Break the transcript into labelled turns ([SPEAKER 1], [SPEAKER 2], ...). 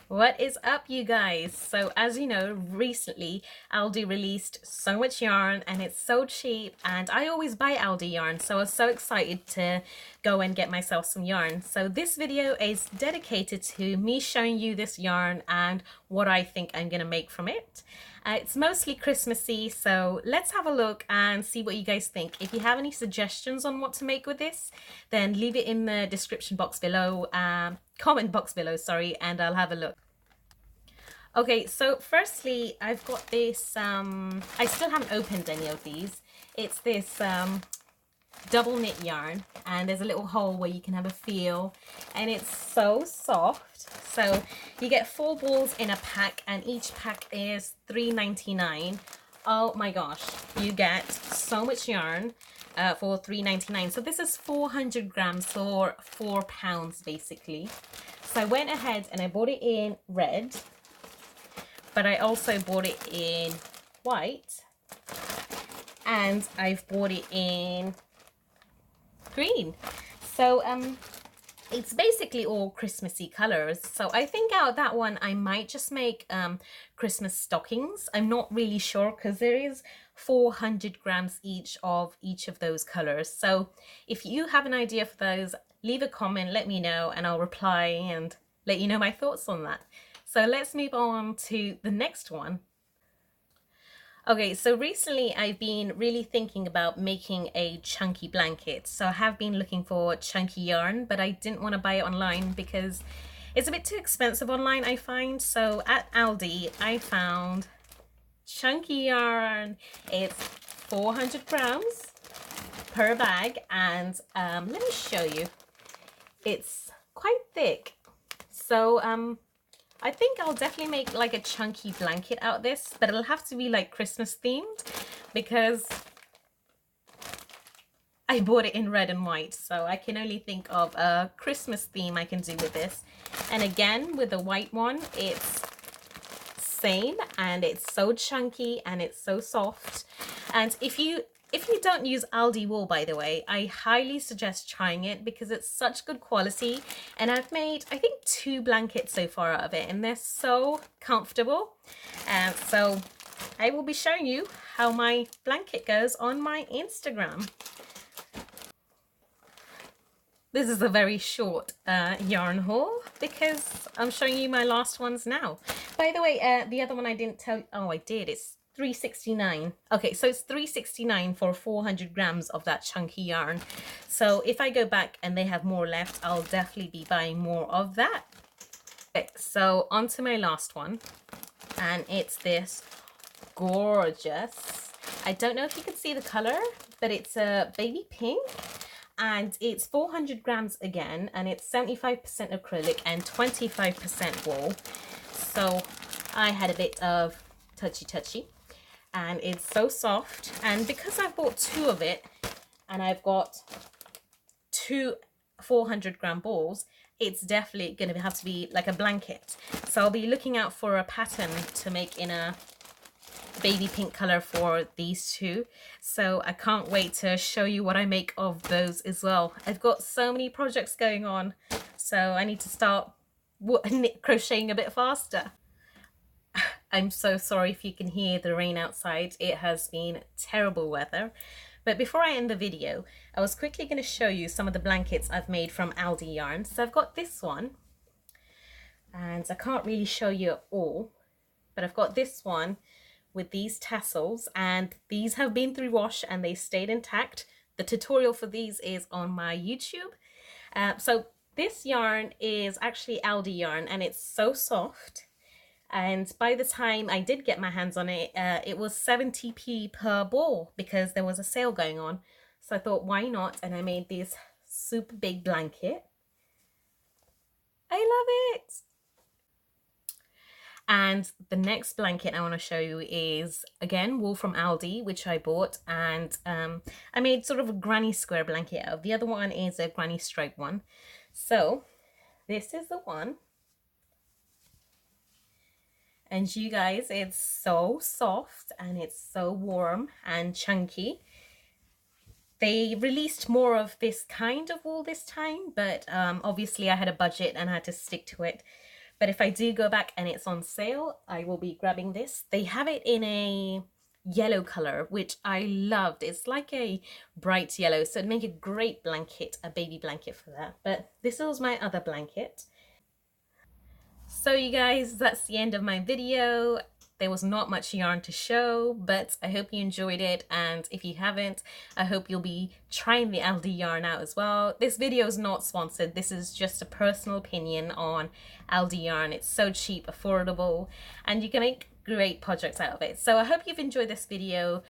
[SPEAKER 1] What is up, you guys? So as you know, recently Aldi released so much yarn and it's so cheap, and I always buy Aldi yarn, so I was so excited to go and get myself some yarn. So this video is dedicated to me showing you this yarn and what I think I'm gonna make from it. It's mostly Christmassy, so let's have a look and see what you guys think. If you have any suggestions on what to make with this, then leave it in the description box below, comment box below, sorry, and I'll have a look. Okay, so firstly, I've got this, I still haven't opened any of these. It's this double knit yarn, and there's a little hole where you can have a feel, and it's so soft. So you get 4 balls in a pack, and each pack is $3.99. Oh my gosh, you get so much yarn for $3.99. So this is 400 grams for £4 basically. So I went ahead and I bought it in red, but I also bought it in white, and I've bought it in green. So it's basically all Christmassy colors. So I think out of that one I might just make Christmas stockings. I'm not really sure because there is 400 grams each of those colors. So if you have an idea for those, leave a comment, let me know, and I'll reply and let you know my thoughts on that. So let's move on to the next one. Okay, so recently I've been really thinking about making a chunky blanket. So I have been looking for chunky yarn, but I didn't want to buy it online because it's a bit too expensive online, I find. So at Aldi, I found chunky yarn. It's 400 grams per bag, and let me show you. It's quite thick. So I think I'll definitely make like a chunky blanket out of this, but it'll have to be like Christmas themed because I bought it in red and white, so I can only think of a Christmas theme I can do with this. And again, with the white one, it's same, and it's so chunky and it's so soft. And if you don't use Aldi wool, by the way, I highly suggest trying it because it's such good quality. And I've made, I think, 2 blankets so far out of it, and they're so comfortable. So I will be showing you how my blanket goes on my Instagram. This is a very short yarn haul because I'm showing you my last ones now. By the way, the other one I didn't tell you, oh I did, it's $3.69. Okay, so it's $3.69 for 400 grams of that chunky yarn. So if I go back and they have more left, I'll definitely be buying more of that. Okay, so on to my last one, and it's this gorgeous, I don't know if you can see the color, but it's a baby pink, and it's 400 grams again, and it's 75% acrylic and 25% wool. So I had a bit of touchy, and it's so soft. And because I bought 2 of it, and I've got 2 400 gram balls, it's definitely going to have to be like a blanket. So I'll be looking out for a pattern to make in a baby pink color for these 2. So I can't wait to show you what I make of those as well. I've got so many projects going on, so I need to start crocheting a bit faster. I'm so sorry if you can hear the rain outside. It has been terrible weather. But before I end the video, I was quickly going to show you some of the blankets I've made from Aldi yarn. So I've got this one, and I can't really show you all, but I've got this one with these tassels, and these have been through wash and they stayed intact. The tutorial for these is on my YouTube. So this yarn is actually Aldi yarn, and it's so soft. And by the time I did get my hands on it, it was 70p per ball because there was a sale going on. So I thought, why not? And I made this super big blanket. I love it. And the next blanket I want to show you is, again, wool from Aldi, which I bought. And I made sort of a granny square blanket out of. The other one is a granny stripe one. So this is the one. And you guys, it's so soft and it's so warm and chunky. They released more of this kind of wool this time, but obviously I had a budget and I had to stick to it. But if I do go back and it's on sale, I will be grabbing this. They have it in a yellow color, which I loved. It's like a bright yellow, so it'd make a great blanket, a baby blanket for that. But this was my other blanket. So you guys, that's the end of my video. There was not much yarn to show, but I hope you enjoyed it, and if you haven't, I hope you'll be trying the ALDI yarn out as well. This video is not sponsored. This is just a personal opinion on ALDI yarn. It's so cheap, affordable, and you can make great projects out of it. So I hope you've enjoyed this video.